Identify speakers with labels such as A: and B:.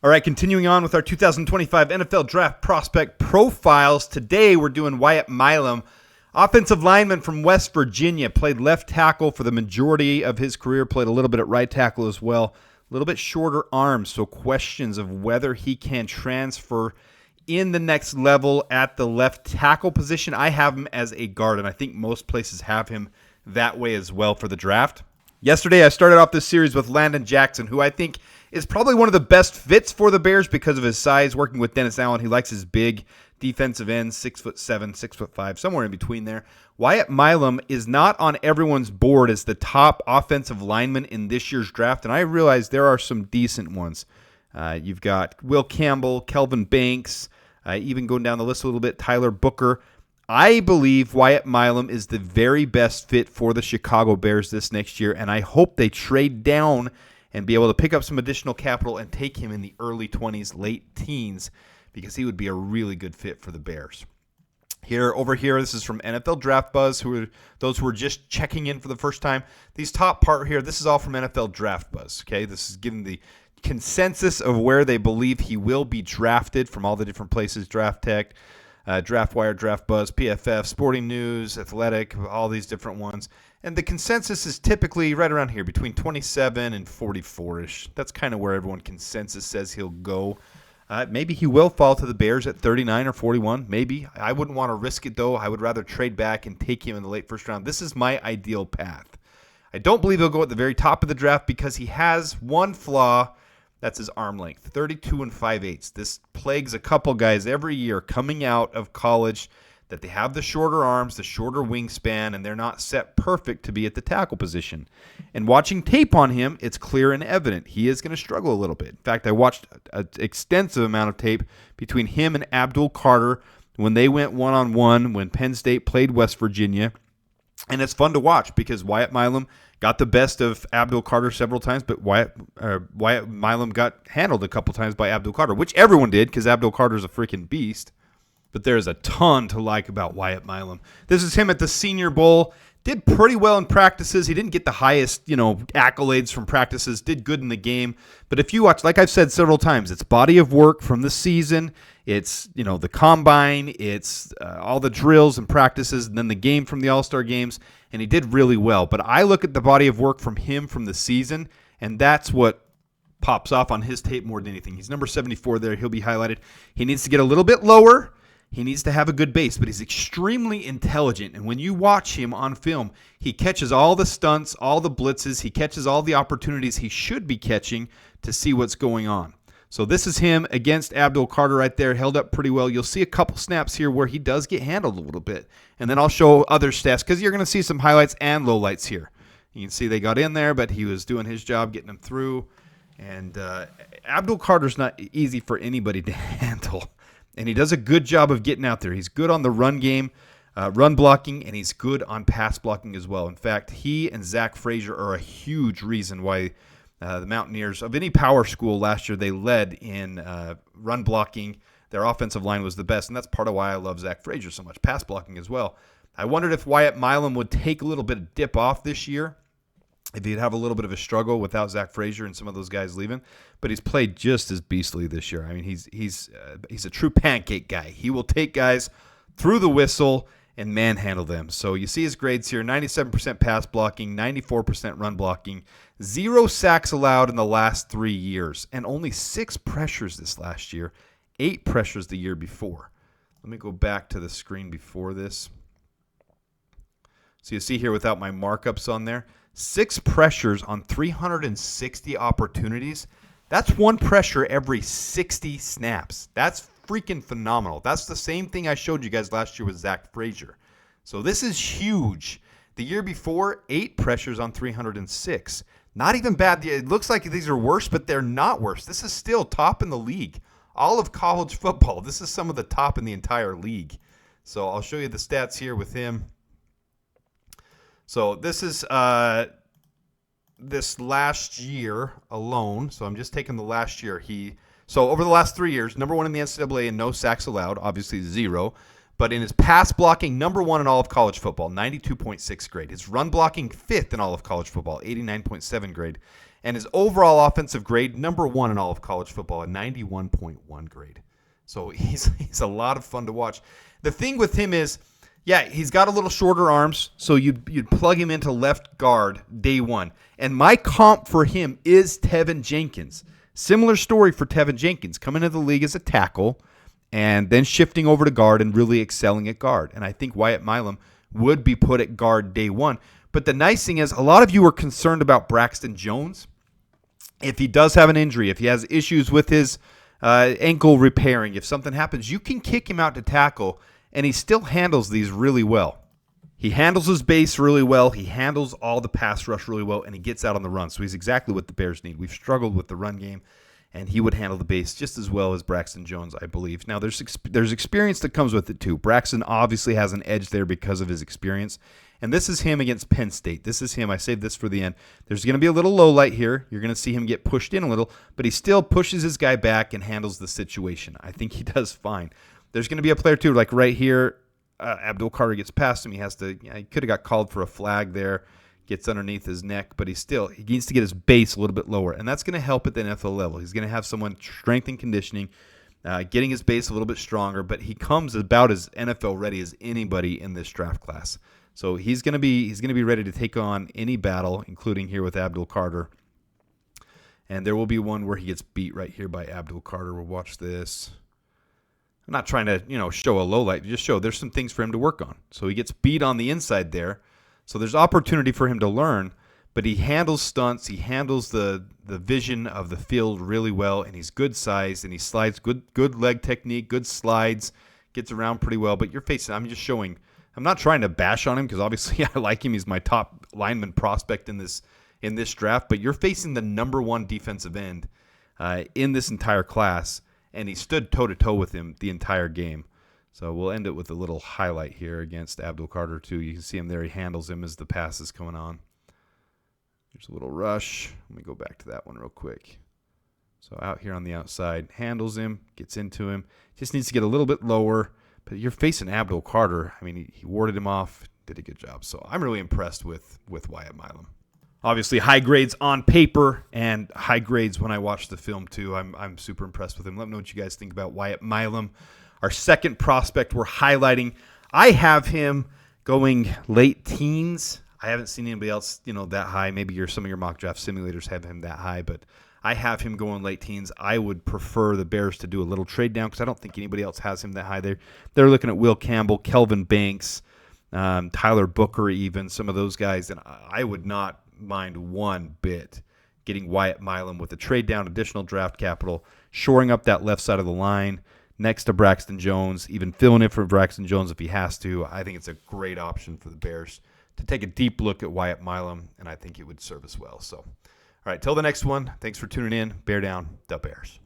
A: All right, continuing on with our 2025 NFL Draft Prospect Profiles. Today we're doing Wyatt Milum, offensive lineman from West Virginia. Played left tackle for the majority of his career, played a little bit at right tackle as well. A little bit shorter arms, so questions of whether he can transfer in the next level at the left tackle position. I have him as a guard, and I think most places have him that way as well for the draft. Yesterday, I started off this series with Landon Jackson, who I think is probably one of the best fits for the Bears because of his size. Working with Dennis Allen, he likes his big defensive ends, 6'7", 6'5", somewhere in between there. Wyatt Milum is not on everyone's board as the top offensive lineman in this year's draft, and I realize there are some decent ones. You've got Will Campbell, Kelvin Banks, even going down the list a little bit, Tyler Booker. I believe Wyatt Milum is the very best fit for the Chicago Bears this next year, and I hope they trade down and be able to pick up some additional capital and take him in the early 20s, late teens, because he would be a really good fit for the Bears. Over here, this is from NFL Draft Buzz, those who are just checking in for the first time. These top part here, this is all from NFL Draft Buzz, okay? This is giving the consensus of where they believe he will be drafted from all the different places, Draft Tech, Draft Wire, Draft Buzz, PFF, Sporting News, Athletic, all these different ones. And the consensus is typically right around here, between 27 and 44-ish. That's kind of where everyone consensus says he'll go. Maybe he will fall to the Bears at 39 or 41. Maybe. I wouldn't want to risk it, though. I would rather trade back and take him in the late first round. This is my ideal path. I don't believe he'll go at the very top of the draft because he has one flaw. That's his arm length, 32 and 5/8. This plagues a couple guys every year coming out of college that they have the shorter arms, the shorter wingspan, and they're not set perfect to be at the tackle position. And watching tape on him, it's clear and evident he is going to struggle a little bit. In fact, I watched an extensive amount of tape between him and Abdul Carter when they went one-on-one when Penn State played West Virginia. And it's fun to watch because Wyatt Milum got the best of Abdul Carter several times, but Wyatt Milum got handled a couple times by Abdul Carter, which everyone did because Abdul Carter's a freaking beast. But there's a ton to like about Wyatt Milum. This is him at the Senior Bowl. Did pretty well in practices. He didn't get the highest, accolades from practices. Did good in the game. But if you watch, like I've said several times, it's body of work from the season. It's, the combine. It's all the drills and practices, and then the game from the All-Star games. And he did really well. But I look at the body of work from him from the season, and that's what pops off on his tape more than anything. He's number 74 there. He'll be highlighted. He needs to get a little bit lower. He needs to have a good base, but he's extremely intelligent. And when you watch him on film, he catches all the stunts, all the blitzes. He catches all the opportunities he should be catching to see what's going on. So this is him against Abdul Carter right there, held up pretty well. You'll see a couple snaps here where he does get handled a little bit. And then I'll show other stats because you're going to see some highlights and lowlights here. You can see they got in there, but he was doing his job getting them through. And Abdul Carter's not easy for anybody to handle. And he does a good job of getting out there. He's good on the run game, run blocking, and he's good on pass blocking as well. In fact, he and Zach Frazier are a huge reason why the Mountaineers, of any power school last year, they led in run blocking. Their offensive line was the best, and that's part of why I love Zach Frazier so much, pass blocking as well. I wondered if Wyatt Milum would take a little bit of dip off this year, if he'd have a little bit of a struggle without Zach Frazier and some of those guys leaving, but he's played just as beastly this year. I mean, he's a true pancake guy. He will take guys through the whistle and manhandle them. So you see his grades here: 97% pass blocking, 94% run blocking, 0 sacks allowed in the last 3 years, and only 6 pressures this last year, 8 pressures the year before. Let me go back to the screen before this. So you see here without my markups on there, 6 pressures on 360 opportunities. That's 1 pressure every 60 snaps. That's freaking phenomenal. That's the same thing I showed you guys last year with Zach Frazier. So this is huge. The year before, 8 pressures on 306. Not even bad. It looks like these are worse, but they're not worse. This is still top in the league. All of college football, this is some of the top in the entire league. So I'll show you the stats here with him. So this is this last year alone. So I'm just taking the last year. So over the last 3 years, number 1 in the NCAA in no sacks allowed, obviously 0. But in his pass blocking, number 1 in all of college football, 92.6 grade. His run blocking, 5th in all of college football, 89.7 grade. And his overall offensive grade, number 1 in all of college football, a 91.1 grade. So he's a lot of fun to watch. The thing with him is, yeah, he's got a little shorter arms, so you'd plug him into left guard day one. And my comp for him is Tevin Jenkins. Similar story for Tevin Jenkins, coming into the league as a tackle and then shifting over to guard and really excelling at guard. And I think Wyatt Milum would be put at guard day one. But the nice thing is, a lot of you are concerned about Braxton Jones. If he does have an injury, if he has issues with his ankle repairing, if something happens, you can kick him out to tackle, and he still handles these really well. He handles his base really well. He handles all the pass rush really well, and he gets out on the run. So he's exactly what the Bears need. We've struggled with the run game, and he would handle the base just as well as Braxton Jones, I believe. Now, there's experience that comes with it, too. Braxton obviously has an edge there because of his experience, and this is him against Penn State. This is him. I saved this for the end. There's going to be a little low light here. You're going to see him get pushed in a little, but he still pushes his guy back and handles the situation. I think he does fine. There's going to be a player, too, like right here. Abdul Carter gets past him. He could have got called for a flag there. Gets underneath his neck, but he needs to get his base a little bit lower, and that's going to help at the NFL level. He's going to have someone strength and conditioning, getting his base a little bit stronger, but he comes about as NFL ready as anybody in this draft class. So he's going to be ready to take on any battle, including here with Abdul Carter. And there will be one where he gets beat right here by Abdul Carter. We'll watch this. I'm not trying to, show a low light. Just show there's some things for him to work on. So he gets beat on the inside there. So there's opportunity for him to learn, but he handles stunts. He handles the vision of the field really well, and he's good size, and he slides, good leg technique, good slides, gets around pretty well. But you're facing, I'm just showing, I'm not trying to bash on him because obviously I like him. He's my top lineman prospect in this draft, but you're facing the number 1 defensive end in this entire class. And he stood toe-to-toe with him the entire game. So we'll end it with a little highlight here against Abdul Carter, too. You can see him there. He handles him as the pass is coming on. There's a little rush. Let me go back to that one real quick. So out here on the outside, handles him, gets into him. Just needs to get a little bit lower. But you're facing Abdul Carter. I mean, he warded him off, did a good job. So I'm really impressed with Wyatt Milum. Obviously, high grades on paper and high grades when I watch the film, too. I'm super impressed with him. Let me know what you guys think about Wyatt Milum. Our second prospect we're highlighting, I have him going late teens. I haven't seen anybody else, that high. Maybe some of your mock draft simulators have him that high, but I have him going late teens. I would prefer the Bears to do a little trade down because I don't think anybody else has him that high there. They're looking at Will Campbell, Kelvin Banks, Tyler Booker even, some of those guys, and I would not mind one bit getting Wyatt Milum with a trade down, additional draft capital, shoring up that left side of the line next to Braxton Jones, even filling in for Braxton Jones if he has to. I think it's a great option for the Bears to take a deep look at Wyatt Milum, and I think it would serve us well. So, all right, till the next one, thanks for tuning in. Bear down, the Bears.